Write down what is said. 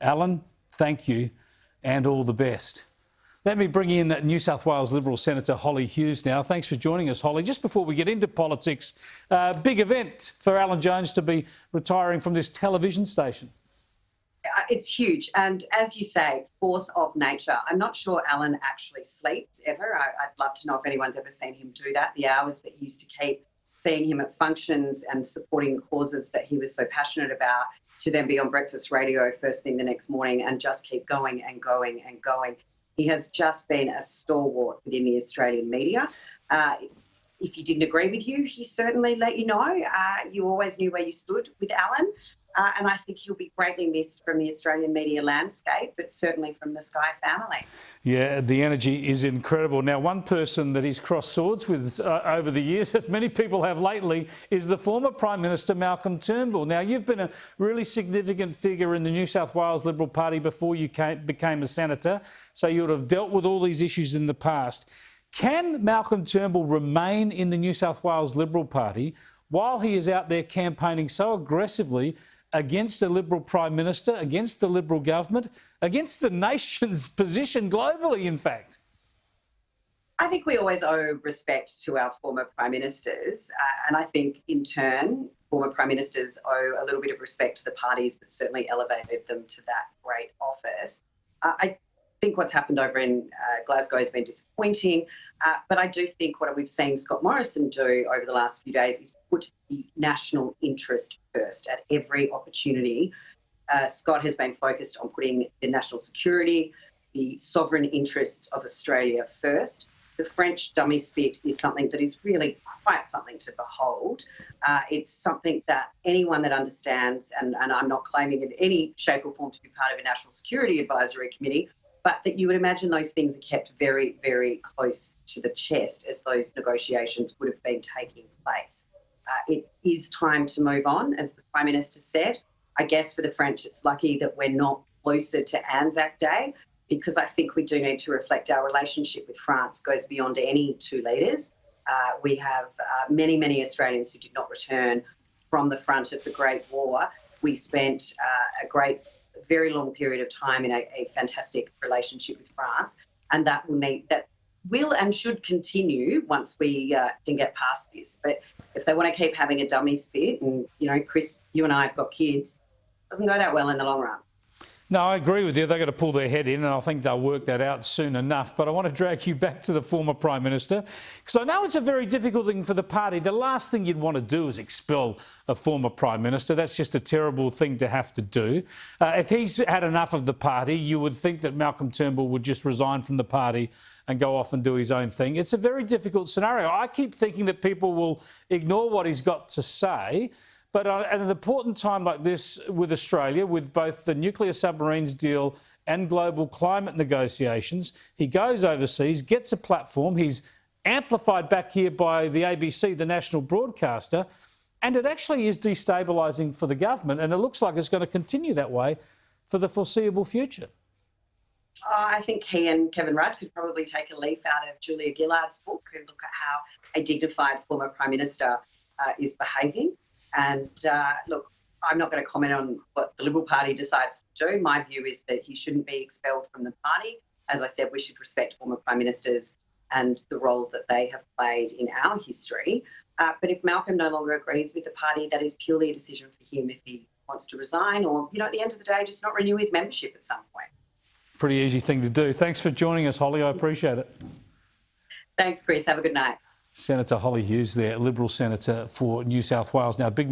Alan, thank you and all the best. Let me bring in New South Wales Liberal Senator Holly Hughes now. Thanks for joining us, Holly. Just before we get into politics, big event for Alan Jones to be retiring from this television station. It's huge. And as you say, force of nature. I'm not sure Alan actually sleeps ever. I'd love to know if anyone's ever seen him do that. The hours that used to keep seeing him at functions and supporting causes that he was so passionate about, to then be on breakfast radio first thing the next morning and just keep going and going and going. He has just been a stalwart within the Australian media. If he didn't agree with you, he certainly let you know. You always knew where you stood with Alan. And I think he'll be greatly missed from the Australian media landscape, but certainly from the Sky family. Yeah, the energy is incredible. Now, one person that he's crossed swords with over the years, as many people have lately, is the former Prime Minister Malcolm Turnbull. Now, you've been a really significant figure in the New South Wales Liberal Party before you became a senator, so you would have dealt with all these issues in the past. Can Malcolm Turnbull remain in the New South Wales Liberal Party while he is out there campaigning so aggressively against a Liberal Prime Minister, against the Liberal government, against the nation's position globally, in fact? I think we always owe respect to our former Prime Ministers. And I think, in turn, former Prime Ministers owe a little bit of respect to the parties that certainly elevated them to that great office. I think what's happened over in Glasgow has been disappointing, but I do think what we've seen Scott Morrison do over the last few days is put the national interest first at every opportunity. Scott has been focused on putting the national security, the sovereign interests of Australia first. The French dummy spit is something that is really quite something to behold. It's something that anyone that understands, and I'm not claiming in any shape or form to be part of a National Security Advisory Committee, but that you would imagine those things are kept very, very close to the chest as those negotiations would have been taking place. It is time to move on, as the Prime Minister said. I guess for the French, it's lucky that we're not closer to Anzac Day, because I think we do need to reflect our relationship with France goes beyond any two leaders. We have many, many Australians who did not return from the front of the Great War. We spent a very long period of time in a fantastic relationship with France, and that will and should continue once we can get past this. But if they want to keep having a dummy spit, and Chris, you and I have got kids, it doesn't go that well in the long run. No, I agree with you. They've got to pull their head in, and I think they'll work that out soon enough. But I want to drag you back to the former Prime Minister, because I know it's a very difficult thing for the party. The last thing you'd want to do is expel a former Prime Minister. That's just a terrible thing to have to do. If he's had enough of the party, you would think that Malcolm Turnbull would just resign from the party and go off and do his own thing. It's a very difficult scenario. I keep thinking that people will ignore what he's got to say. But at an important time like this with Australia, with both the nuclear submarines deal and global climate negotiations, he goes overseas, gets a platform. He's amplified back here by the ABC, the national broadcaster, and it actually is destabilising for the government, and it looks like it's going to continue that way for the foreseeable future. I think he and Kevin Rudd could probably take a leaf out of Julia Gillard's book and look at how a dignified former Prime Minister is behaving. And look, I'm not going to comment on what the Liberal Party decides to do. My view is that he shouldn't be expelled from the party. As I said, we should respect former Prime Ministers and the roles that they have played in our history. But if Malcolm no longer agrees with the party, that is purely a decision for him if he wants to resign or, at the end of the day, just not renew his membership at some point. Pretty easy thing to do. Thanks for joining us, Holly. I appreciate it. Thanks, Chris. Have a good night. Senator Holly Hughes there, Liberal Senator for New South Wales. Now, big